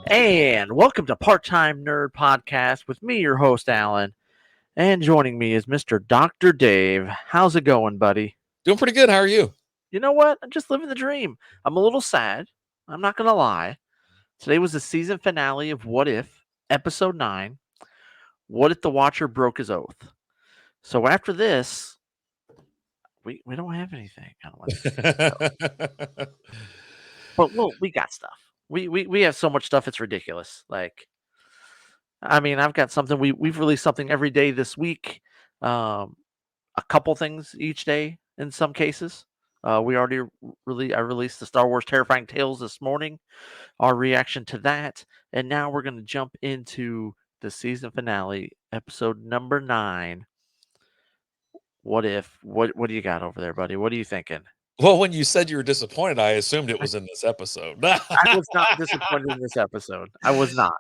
And welcome to Part-Time Nerd Podcast with me, your host, Alan. And joining me is Mr. Dr. Dave. How's it going, buddy? Doing pretty good. How are you? You know what? I'm just living the dream. I'm a little sad. I'm not going to lie. Today was the season finale of What If, Episode 9. What if the Watcher broke his oath? So after this, we don't have anything. I don't want to say. But we got stuff. We have so much stuff, it's ridiculous. I've got something. We've released something every day this week. A couple things each day in some cases. We already I released the Star Wars Terrifying Tales this morning. Our reaction to that, and now we're going to jump into the season finale, episode number 9. What if? What do you got over there, buddy? What are you thinking? Well, when you said you were disappointed, I assumed it was in this episode. I was not disappointed in this episode. I was not.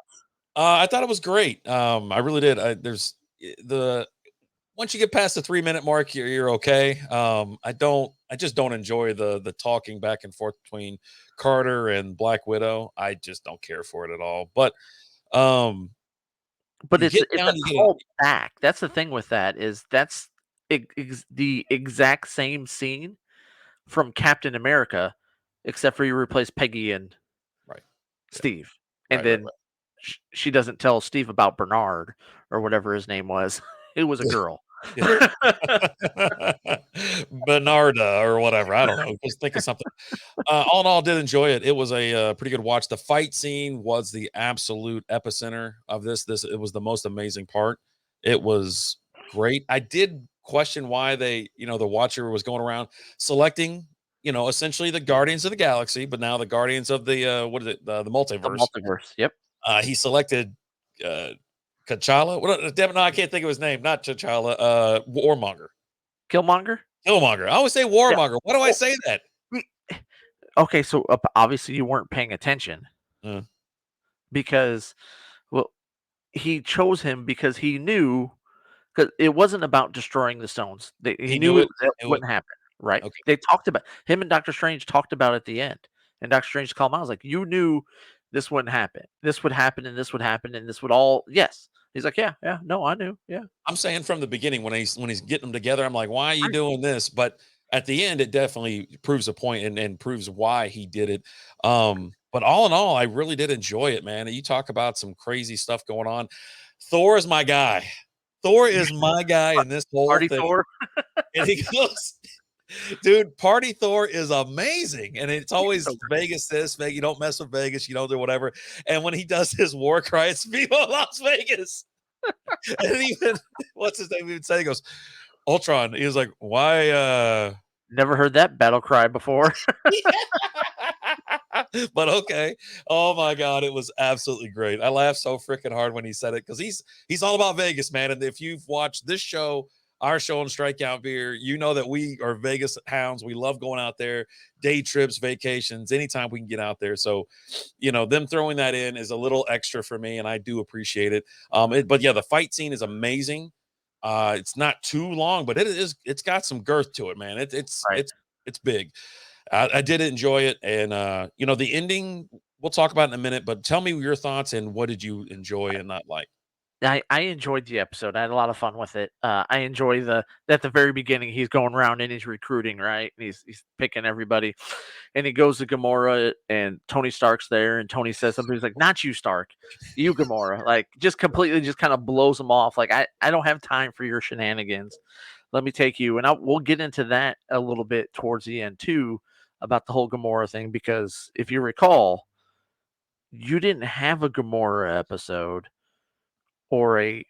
I thought it was great. I really did. There's the once you get past the 3-minute mark, you're okay. I just don't enjoy the talking back and forth between Carter and Black Widow. I just don't care for it at all. But it's a call back. That's the thing with that is that's the exact same scene from Captain America, except for you replace Peggy and Steve, and then she doesn't tell Steve about Bernard or whatever his name was. It was a girl. Bernarda or whatever. I don't know. Just think of something. All in all, did enjoy it. It was a pretty good watch. The fight scene was the absolute epicenter of this. It was the most amazing part. It was great. I did question why the Watcher was going around selecting, essentially the Guardians of the Galaxy, but now the Guardians of the what is it? The multiverse. The multiverse. Yep. He selected T'Challa. No, I can't think of his name. Not T'Challa. Warmonger. Killmonger. Killmonger. I always say Warmonger. Yeah. Why do I say that? Okay, so obviously you weren't paying attention because, he chose him because he knew because it wasn't about destroying the stones. He knew it wouldn't happen, right? Okay. They talked about him and Dr. Strange talked about it at the end, and Dr. Strange called him out. I was like, you knew this wouldn't happen. This would happen, and this would happen, and this would all. Yes. He's like, yeah, no, I knew, yeah. I'm saying from the beginning when he's getting them together, I'm like, why are you doing this? But at the end, it definitely proves a point and proves why he did it. But all in all, I really did enjoy it, man. You talk about some crazy stuff going on. Thor is my guy. Thor is my guy in this whole Party thing. Thor. And he goes, dude, Party Thor is amazing. And it's always Vegas this, you don't mess with Vegas, you don't do whatever. And when he does his war cry, it's Viva Las Vegas. And even, what's his name? Even said, he goes, Ultron. He was like, why? Never heard that battle cry before. But okay. Oh my God. It was absolutely great. I laughed so freaking hard when he said it because he's all about Vegas, man. And if you've watched this show, our show on Strikeout Beer, you know that we are Vegas hounds. We love going out there, day trips, vacations, anytime we can get out there. So, them throwing that in is a little extra for me, and I do appreciate it. But yeah, the fight scene is amazing. It's not too long, but it's got some girth to it, man. It's big. I did enjoy it, and the ending we'll talk about in a minute. But tell me your thoughts and what did you enjoy and not like? I enjoyed the episode. I had a lot of fun with it. I enjoy at the very beginning he's going around and he's recruiting, right? And he's picking everybody, and he goes to Gamora and Tony Stark's there, and Tony says something. He's like, "Not you, Stark, you Gamora." Like just completely, just kind of blows him off. Like I don't have time for your shenanigans. Let me take you, and we'll get into that a little bit towards the end too about the whole Gamora thing because if you recall, you didn't have a Gamora episode or a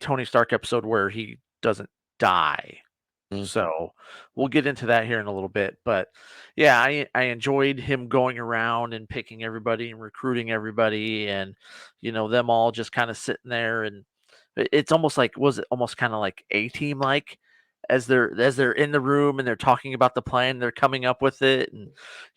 Tony Stark episode where he doesn't die. Mm-hmm. So we'll get into that here in a little bit. But yeah, I enjoyed him going around and picking everybody and recruiting everybody and, them all just kind of sitting there. And it's almost like, was it almost kind of like A-Team like? As they're in the room and they're talking about the plan, they're coming up with it, and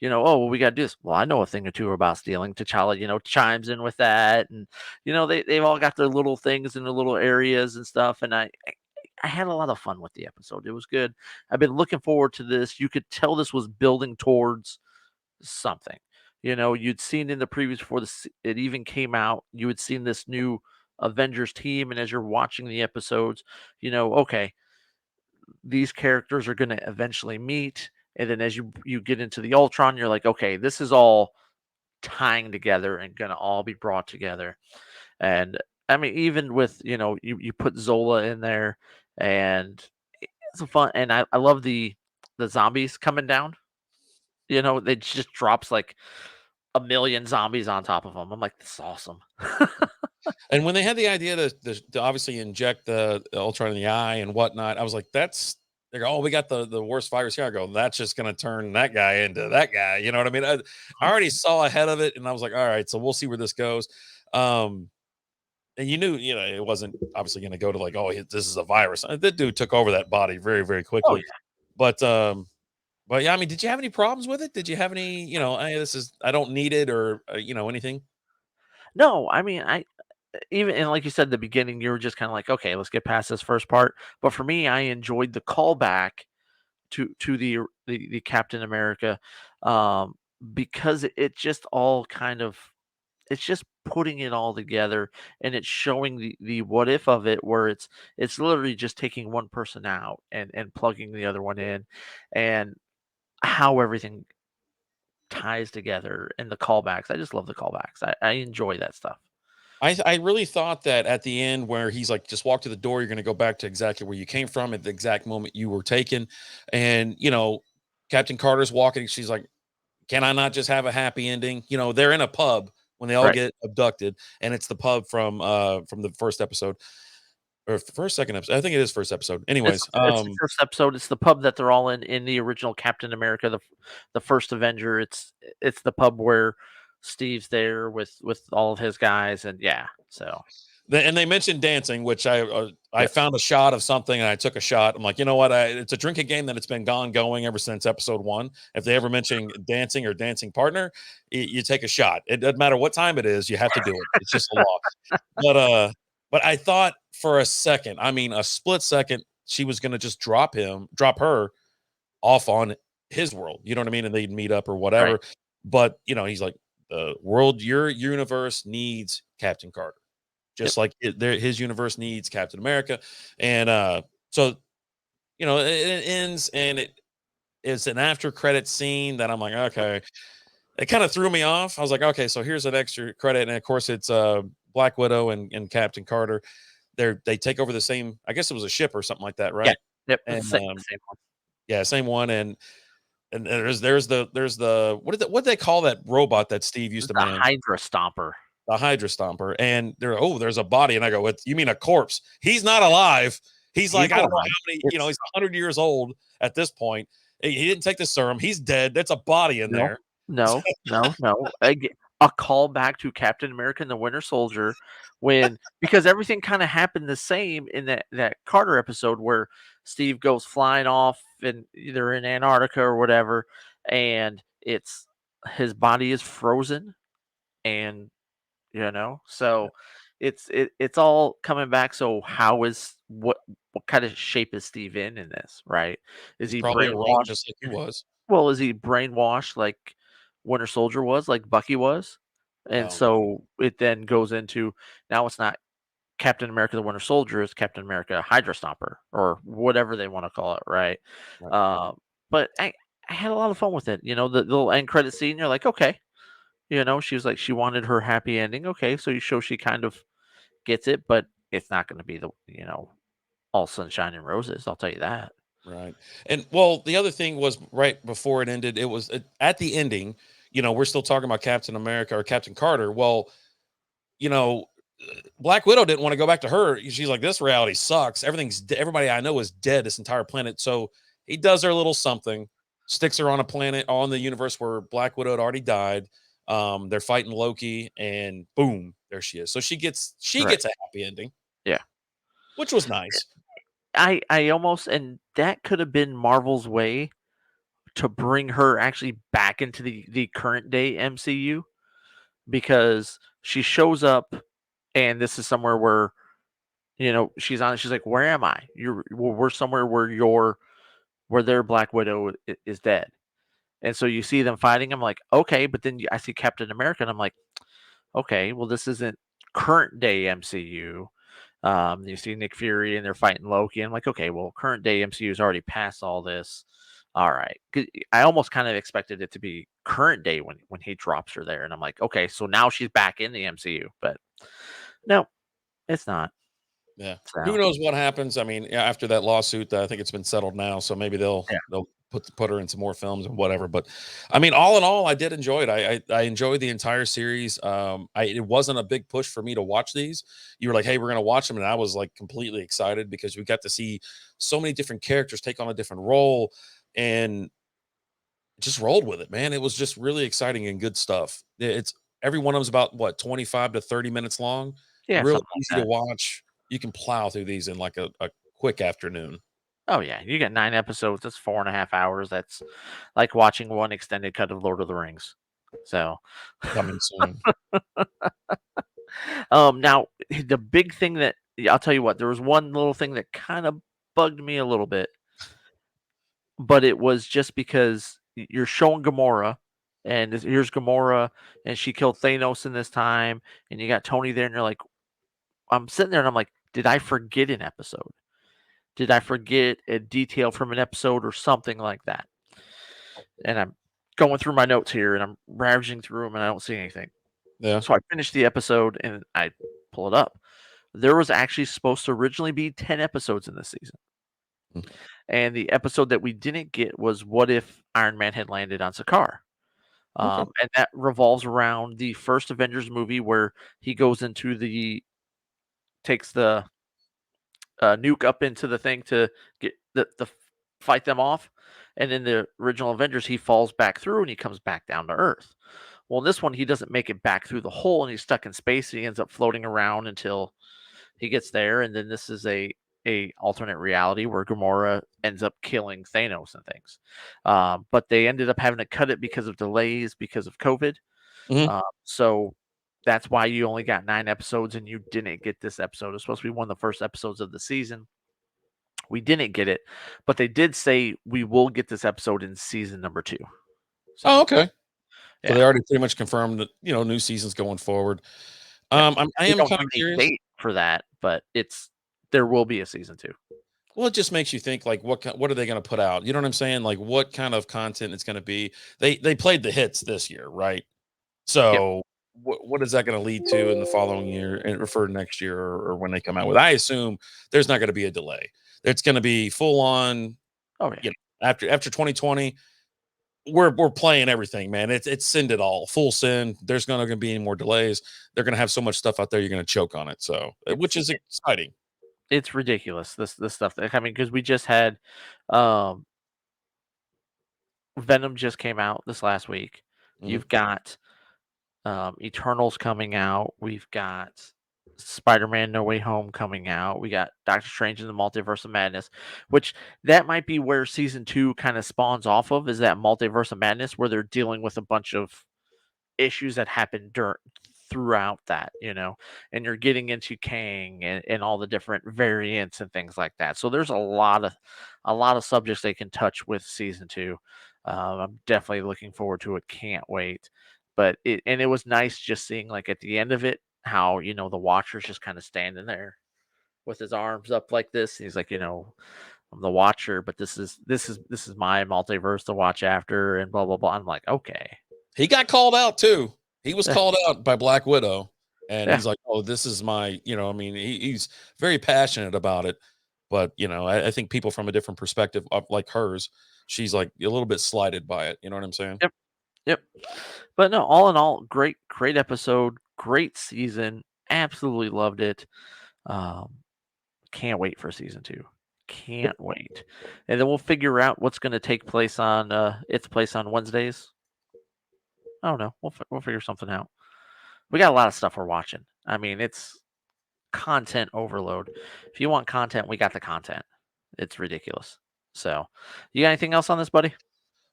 oh, well, we got to do this. Well, I know a thing or two about stealing. T'Challa, chimes in with that, and they've all got their little things in their little areas and stuff. And I had a lot of fun with the episode. It was good. I've been looking forward to this. You could tell this was building towards something. You'd seen in the previews before it even came out, you had seen this new Avengers team, and as you're watching the episodes, okay, these characters are going to eventually meet, and then as you get into the Ultron, you're like, okay, this is all tying together and going to all be brought together. And I mean, even with you put Zola in there, and it's a fun, and I love the zombies coming down. They just drops like a million zombies on top of them. I'm like, this is awesome. And when they had the idea to obviously inject the Ultron in the eye and whatnot, I was like, that's they go, oh, we got the worst virus here. I go, that's just gonna turn that guy into that guy. You know what I mean? I already saw ahead of it, and I was like, all right, so we'll see where this goes. Um, and you knew, it wasn't obviously gonna go to like, oh, this is a virus. That dude took over that body very, very Oh quickly. yeah. But yeah, I mean, did you have any problems with it? Did you have any, hey, this is I don't need it or anything? No, I mean, even and like you said at the beginning, you were just kind of like, okay, let's get past this first part. But for me, I enjoyed the callback to the Captain America, um, because it just all kind of it's just putting it all together, and it's showing the what if of it, where it's literally just taking one person out and plugging the other one in, and how everything ties together and the callbacks. I just love the callbacks. I enjoy that stuff. I really thought that at the end where he's like, just walk to the door, you're going to go back to exactly where you came from at the exact moment you were taken. And, Captain Carter's walking. She's like, can I not just have a happy ending? They're in a pub when they all Right. get abducted. And it's the pub from the first episode or first, second episode. I think it is first episode. It's Anyways. it's the first episode. It's the pub that they're all in the original Captain America, the first Avenger. It's the pub where Steve's there with all of his guys, and yeah. So And they mentioned dancing, which I yes, found a shot of something and I took a shot. I'm like, you know what? It's a drinking game that it's been going ever since episode one. If they ever mention dancing or dancing partner, you take a shot. It doesn't matter what time it is, you have to do it. It's just a law. But but I thought for a second, I mean a split second, she was gonna just drop her off on his world. You know what I mean? And they'd meet up or right. whatever. But he's like, the world, your universe needs Captain Carter Yep. just like his universe needs Captain America. And so it ends and it's an after credit scene that I'm like, okay, it kind of threw me off. I was like, okay, so here's an extra credit, and of course it's Black Widow and Captain Carter. They take over the same, I guess it was a ship or something like that, Yeah. right? Yep. It's And the same one. yeah, same one. And there's the what do they call that robot that Steve used to The man? Hydra Stomper. The Hydra Stomper, and there's a body, and I go, "What? You mean a corpse? He's not alive. He's He's like, I don't know alive. how many, It's he's 100 years old at this point. He didn't take the serum. He's dead. That's a body in no, there. no. A call back to Captain America and the Winter Soldier, because everything kind of happened the same in that Carter episode where Steve goes flying off and either in Antarctica or whatever, and it's his body is frozen, and so it's all coming back. So how is what kind of shape is Steve in this, right? Is He's he probably a rock, brainwashed? just like he was. Well, is he brainwashed like Winter Soldier was, like Bucky was? And Oh God, so it then goes into, now it's not Captain America the Winter Soldier, it's Captain America Hydra Stomper or whatever they want to call it, right? right. Um, but I had a lot of fun with it. The little end credit scene, you're like, okay, she was like she wanted her happy ending. Okay, so you show she kind of gets it, but it's not going to be the all sunshine and roses. I'll tell you that. Right. And well, the other thing was right before it ended, it was at the ending, we're still talking about Captain America or Captain Carter. Well, you know, Black Widow didn't want to go back to her. She's like, this reality sucks. Everybody I know is dead, this entire planet. So he does her a little something, sticks her on a planet on the universe where Black Widow had already died. They're fighting Loki, and boom, there she is. So she Right. gets a happy ending, Yeah. which was nice. I almost, and that could have been Marvel's way to bring her actually back into the current day MCU, because she shows up, and this is somewhere where she's like, where am I? We're somewhere where their Black Widow is dead. And so you see them fighting. I'm like, okay, but then I see Captain America, and I'm like, okay, well, this isn't current day MCU. You see Nick Fury and they're fighting Loki. I'm like, okay, well, current day MCU's already passed all this. All right. 'Cause I almost kind of expected it to be current day when he drops her there, and I'm like, okay, so now she's back in the MCU, but no, it's not. Yeah. Who So knows what happens? I mean, yeah, after that lawsuit, I think it's been settled now, so maybe they'll yeah, they'll put her in some more films and whatever. But I mean, all in all, I did enjoy it. I enjoyed the entire series. It wasn't a big push for me to watch these. You were like, "Hey, we're gonna watch them," and I was like completely excited because we got to see so many different characters take on a different role and just rolled with it, man. It was just really exciting and good stuff. It's every one of them's about what 25 to 30 minutes long. yeah, Real something like easy to that. watch. You can plow through these in like a quick afternoon. Oh yeah, you get 9 episodes. That's 4.5 hours. That's like watching one extended cut of Lord of the Rings. So, Coming soon. now the big thing that yeah, I'll tell you what, there was one little thing that kind of bugged me a little bit, but it was just because you're showing Gamora, and here's Gamora, and she killed Thanos in this time, and you got Tony there, and you're like, I'm sitting there, and I'm like, did I forget an episode? Did I forget a detail from an episode or something like that? And I'm going through my notes here, and I'm ravaging through them, and I don't see anything. Yeah. So I finished the episode, and I pull it up. There was actually supposed to originally be 10 episodes in this season. Mm. And the episode that we didn't get was what if Iron Man had landed on Sakaar? Okay. And that revolves around the first Avengers movie where he goes into takes the nuke up into the thing to get fight them off. And in the original Avengers, he falls back through and he comes back down to Earth. Well, in this one, he doesn't make it back through the hole and he's stuck in space. And he ends up floating around until he gets there. And then this is a alternate reality where Gamora ends up killing Thanos and things. But they ended up having to cut it because of delays because of COVID. Mhm. So that's why you only got 9 episodes and you didn't get this episode. It's supposed to be one of the first episodes of the season. We didn't get it, but they did say we will get this episode in season number 2. So, Oh, okay. So they yeah. already pretty much confirmed that, new seasons going forward. Yeah. I They am don't kind give of any curious. date for that, but there will be a season 2. Well, it just makes you think like what are they going to put out? You know what I'm saying? Like what kind of content it's going to be. They played the hits this year, right? Yep. So what is that going to lead to in the following year and for next year or when they come out with? I assume there's not going to be a delay. It's going to be full on, Oh, yeah. after 2020, we're playing everything, man. It's send it all, full send. There's not going to be any more delays. They're going to have so much stuff out there, you're going to choke on it. So, which It's is exciting. it's ridiculous, this stuff that I mean, because we just had, um, Venom just came out this last week. Mhm. You've got Eternals coming out. We've got Spider-Man: No Way Home coming out. We got Doctor Strange in the Multiverse of Madness, which that might be where season 2 kind of spawns off of, is that Multiverse of Madness where they're dealing with a bunch of issues that happened throughout that, and you're getting into Kang and all the different variants and things like that. So there's a lot of subjects they can touch with season 2. I'm definitely looking forward to it. Can't wait. But it was nice just seeing like at the end of it how the Watcher's just kind of standing there with his arms up like this. He's like, I'm the Watcher, but this is my multiverse to watch after and blah blah blah. I'm like, okay, He got called out too. He was yeah, called out by Black Widow, and yeah. he's like, "Oh, this is my," I mean, he's very passionate about it. But I think people from a different perspective, like hers, she's like a little bit slighted by it. You know what I'm saying? Yep. Yep. But no, all in all, great episode, great season. Absolutely loved it. Um, can't wait for season 2. Yep. Can't wait. And then we'll figure out what's going to take place on its place on Wednesdays. I don't know. We'll figure something out. We got a lot of stuff we're watching. I mean, it's content overload. If you want content, we got the content. It's ridiculous. So, you got anything else on this, buddy?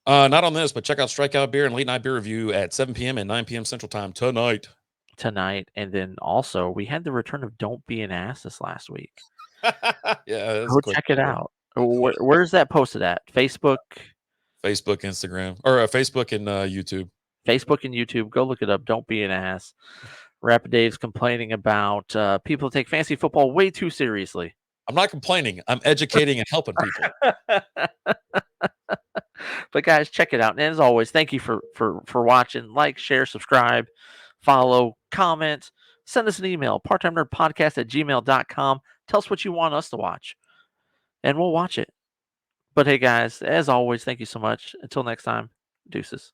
Not on this, but check out Strikeout Beer and Late Night Beer Review at 7 p.m. and 9 p.m. Central Time tonight. Tonight, and then also we had the return of Don't Be an Ass this last week. Yeah, that's a Go quick check it one. out. Where's that posted at? Facebook? Facebook, Instagram, or Facebook and YouTube. Facebook and YouTube. Go look it up. Don't be an ass. Rapid Dave's complaining about people take fantasy football way too seriously. I'm not complaining. I'm educating and helping people. But guys, check it out. And as always, thank you for watching. Like, share, subscribe, follow, comment. Send us an email, parttimenerdpodcast@gmail.com. Tell us what you want us to watch, and we'll watch it. But hey, guys, as always, thank you so much. Until next time, deuces.